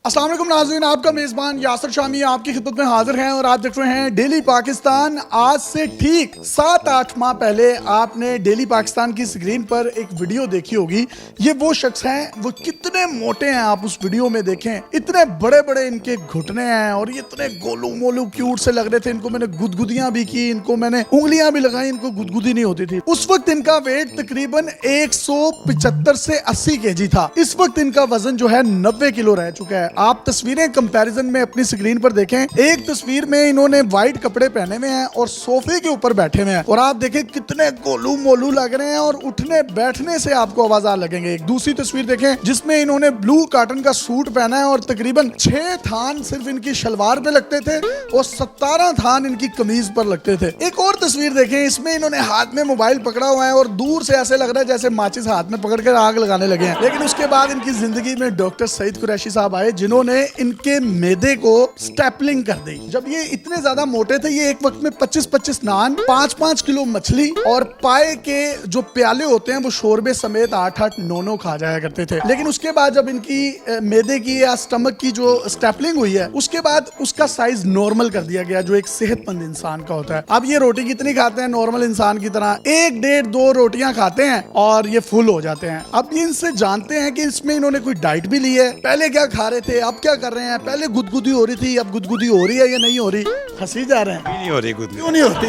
अस्सलाम वालेकुम नाज़रीन, आपका मेज़बान यासिर शामी आपकी खिदमत में हाजिर हैं और आप देख रहे हैं डेली पाकिस्तान। आज से ठीक 7-8 माह पहले आपने डेली पाकिस्तान की स्क्रीन पर एक वीडियो देखी होगी। ये वो शख्स हैं, वो कितने मोटे हैं आप उस वीडियो में देखें, इतने बड़े बड़े इनके घुटने हैं और ये इतने गोलू मोलू क्यूट से लग रहे थे। इनको मैंने गुदगुदियां भी की, इनको मैंने उंगलियां भी लगाई, इनको गुदगुदी नहीं होती थी। उस वक्त इनका वेट तकरीबन 175 से 80 kg था। इस वक्त इनका वजन जो है 90 किलो रह चुका है। आप तस्वीरें कंपैरिजन में अपनी स्क्रीन पर देखें। एक तस्वीर में इन्होंने व्हाइट कपड़े पहने हुए हैं और सोफे के ऊपर बैठे हुए हैं और आप देखें कितने गोलू मोलू लग रहे हैं और उठने बैठने से आपको आवाज़ लगेंगे। एक दूसरी तस्वीर देखें जिसमें इन्होंने ब्लू कॉटन का सूट पहना है और तकरीबन 6 थान सिर्फ इनकी शलवार पे लगते थे और 17 थान इनकी कमीज पर लगते थे। एक और तस्वीर देखें, इसमें इन्होंने हाथ में मोबाइल पकड़ा हुआ है और दूर से ऐसे लग रहा है जैसे माचिस हाथ में पकड़ कर आग लगाने लगे हैं। लेकिन उसके बाद इनकी जिंदगी में डॉक्टर सईद कुरैशी साहब आए जिन्होंने इनके मैदे को स्टेपलिंग कर दी। जब ये इतने ज्यादा मोटे थे, ये एक वक्त में 25-25 नान, 5-5 किलो मछली और पाए के जो प्याले होते हैं वो शोरबे समेत 8-8 9-9 खा जाया करते थे। लेकिन उसके बाद जब इनकी मैदे की या स्टमक की जो स्टेपलिंग हुई है, उसके बाद उसका साइज नॉर्मल कर दिया गया जो एक सेहतमंद इंसान का होता है। अब ये रोटी कितनी खाते हैं नॉर्मल इंसान की तरह? 1, 1.5, 2 रोटियां खाते हैं और ये फुल हो जाते हैं। अब ये इनसे जानते हैं कि इसमें इन्होंने कोई डाइट भी ली है, पहले क्या खा रहे थे, अब क्या कर रहे हैं, पहले गुदगुदी हो रही थी, अब गुदगुदी हो रही है या नहीं हो रही? हंसी जा रहे हैं। नहीं हो रही गुदगुदी। क्यों नहीं होती?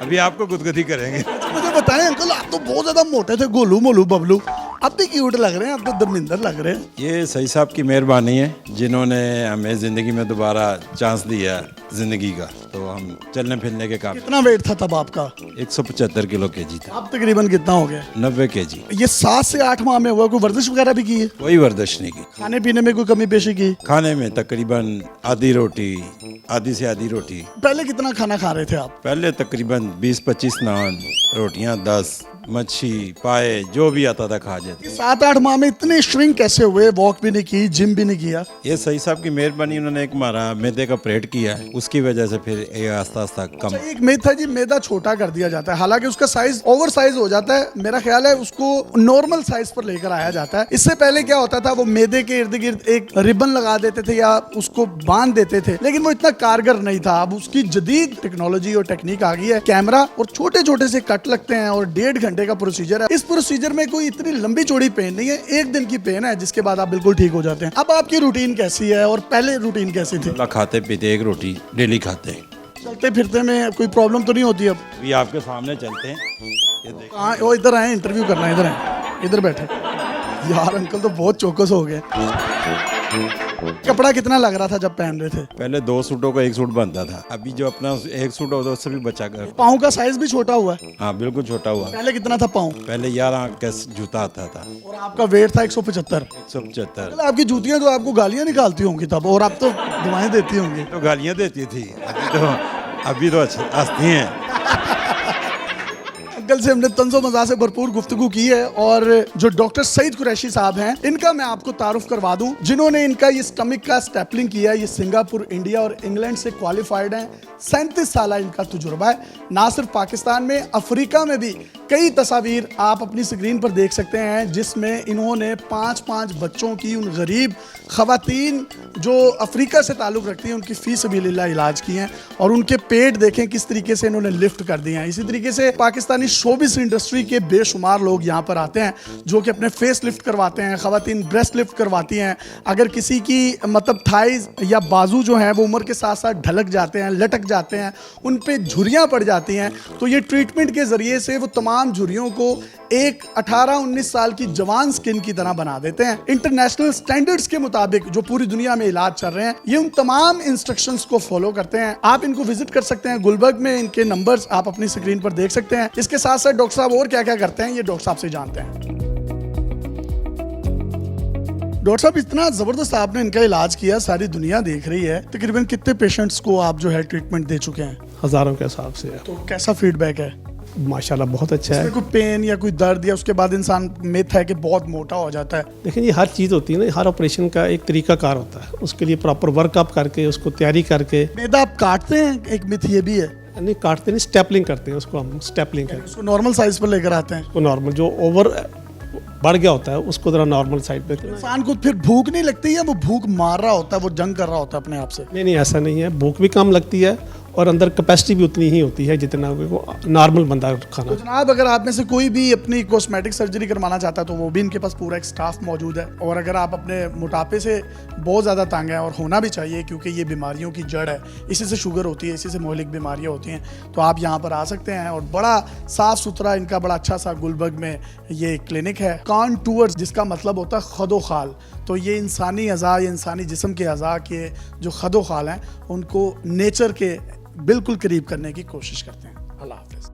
अभी आपको गुदगुदी करेंगे। मुझे बताएं अंकल, आप तो बहुत ज्यादा मोटे थे, गोलू मोलू बबलू, अब भी क्यूट लग रहे हैं, अब तो धर्मिंदर लग रहे हैं। ये सही साहब की मेहरबानी है जिन्होंने हमें ज़िंदगी में दोबारा चांस दिया ज़िंदगी का, तो हम चलने फिरने के काम। कितना वेट था तब आपका? 175 किलो केजी था। अब तकरीबन कितना हो गया? 90 केजी। ये 7 से 8 माह में हुआ, कोई वर्जिश वगैरह भी की है? कोई वर्जिश नहीं की। खाने पीने में कोई कमी पेशी की? खाने में तकरीबन आधी रोटी, आधी से आधी रोटी। पहले कितना खाना खा रहे थे आप? पहले तकरीबन 20-25 नान, रोटियां 10, मच्छी पाए जो भी आता था खा जाते। 7-8 माह में इतने श्रिंक कैसे हुए? वॉक भी नहीं की, जिम भी नहीं किया? ये सही साहब की मेहरबानी, उन्होंने एक हमारा मैदे का ऑपरेट किया है, उसकी वजह से फिर ये आस्ता आस्ता कम। एक मिथ है जी, मैदा छोटा कर दिया जाता है, हालांकि उसका साइज ओवर साइज हो जाता है। मेरा ख्याल है उसको नॉर्मल साइज पर लेकर आया जाता है। इससे पहले क्या होता था, वो मैदे के इर्द गिर्द एक रिबन लगा देते थे या उसको बांध देते थे, लेकिन वो इतना कारगर नहीं था। अब उसकी जदीद टेक्नोलॉजी और टेक्निक आ गई है, कैमरा और छोटे छोटे से कट लगते हैं और 1.5 घंटे का प्रोसीजर है। इस प्रोसीजर में कोई इतनी लंबी चौड़ी पेन नहीं है, 1 दिन की पेन है जिसके बाद आप बिल्कुल ठीक हो जाते हैं। अब आपकी रूटीन कैसी है और पहले रूटीन कैसी थी? खाते पीते एक रोटी डेली खाते हैं। चलते फिरते में कोई प्रॉब्लम तो नहीं होती? अब अभी आपके सामने चलते हैं, ये देखिए। हाँ, वो इधर आए, इंटरव्यू करना है, इधर आए, इधर बैठे। यार अंकल तो बहुत चौकस हो गए। कपड़ा कितना लग रहा था जब पहन रहे थे? पहले 2 सूटों का 1 सूट बनता था, अभी जो अपना 1 सूट होता है उससे भी बचा कर। पाँव का साइज भी छोटा हुआ है? हाँ बिल्कुल छोटा हुआ। पहले कितना था पाँव? पहले 11 का जूता आता था और आपका वेट था 175? 175। आपकी जूतियां तो आपको गालियां निकालती होंगी तब, और आप तो दुआएं देती होंगी। तो गालियाँ देती थी, अभी तो हंसती हैं। अंकल से हमने तंज़ो मज़ाक से भरपूर गुफ्तगू की है और जो डॉक्टर सईद कुरैशी साहब हैं, इनका मैं आपको तारुफ करवा दूं, जिन्होंने इनका ये स्टमक का स्टेपलिंग किया। ये सिंगापुर, इंडिया और इंग्लैंड से क्वालिफाइड हैं। 37 साल इनका तजुर्बा है, ना सिर्फ पाकिस्तान में, अफ्रीका में भी कई तस्वीर आप अपनी स्क्रीन पर देख सकते हैं जिसमें इन्होंने 5-5 बच्चों की, उन गरीब खवातीन जो अफ्रीका से ताल्लुक़ रखती हैं, उनकी फी सबिलिल्लाह इलाज किए हैं और उनके पेट देखें किस तरीके से इन्होंने लिफ्ट कर दिए हैं। इसी तरीके से पाकिस्तानी शोबिस इंडस्ट्री के बेशुमार लोग यहाँ पर आते हैं जो कि अपने फेस लिफ्ट करवाते हैं, खवातीन ब्रेस्ट लिफ्ट करवाती हैं। अगर किसी की मतलब थाइज या बाजू जो हैं वो उम्र के साथ साथ ढलक जाते हैं, लटक जाते हैं, उन पे झुर्रियाँ पड़ जाती हैं, तो ये ट्रीटमेंट के ज़रिए से वो तमाम झुर्रियों को एक 18-19 साल की जवान स्किन की तरह बना देते हैं। इंटरनेशनल स्टैंडर्ड्स के मुताबिक जो पूरी दुनिया में इलाज चल रहे हैं, ये उन तमाम इंस्ट्रक्शंस को फॉलो करते हैं। आप इनको विजिट कर सकते हैं गुलबर्ग में, इनके नंबर्स आप अपनी स्क्रीन पर देख सकते हैं। इसके साथ साथ डॉक्टर साहब और क्या क्या करते हैं ये डॉक्टर साहब से जानते हैं। डॉक्टर साहब, इतना जबरदस्त आपने इनका इलाज किया, सारी दुनिया देख रही है, तकरीबन कितने पेशेंट्स को आप जो है ट्रीटमेंट दे चुके हैं? हज़ारों के हिसाब से। तो कैसा फीडबैक है? माशाल्लाह बहुत अच्छा है। कोई पेन या कोई दर्द या उसके बाद इंसान मिथ है कि बहुत मोटा हो जाता है? लेकिन ये हर चीज़ होती है ना, हर ऑपरेशन का एक तरीका कार होता है, उसके लिए प्रॉपर वर्कअप करके उसको तैयारी करके। मैदा आप काटते हैं? एक मिथ ये भी है। नहीं काटते नहीं, स्टेपलिंग करते हैं, उसको हम स्टेपलिंग करते हैं। उसको नॉर्मल साइज पर लेकर आते हैं? उसको नॉर्मल जो ओवर बढ़ गया होता है उसको ज़रा नॉर्मल साइड पे इंसान को फिर भूख नहीं लगती है, वो भूख मार रहा होता है, वो जंग कर रहा होता है अपने आप से? नहीं, ऐसा नहीं है, भूख भी कम लगती है और अंदर कैपेसिटी भी उतनी ही होती है जितना वो नॉर्मल बंदा खाना। तो जनाब, अगर आप में से कोई भी अपनी कॉस्मेटिक सर्जरी करवाना चाहता है तो वो भी इनके पास पूरा एक स्टाफ मौजूद है। और अगर आप अपने मोटापे से बहुत ज़्यादा तंग हैं, और होना भी चाहिए क्योंकि ये बीमारियों की जड़ है, इसी से शुगर होती है, इसी से मोहलिक बीमारियाँ होती हैं, तो आप यहाँ पर आ सकते हैं। और बड़ा साफ़ सुथरा इनका बड़ा अच्छा सा गुलबर्ग में ये क्लिनिक है। कॉन्टूर्स, जिसका मतलब होता है खदो खाल, तो ये इंसानी अज़ा या इंसानी जिस्म के अज़ा के जो खदो खाल हैं उनको नेचर के बिल्कुल करीब करने की कोशिश करते हैं। अल्लाह हाफ़िज़।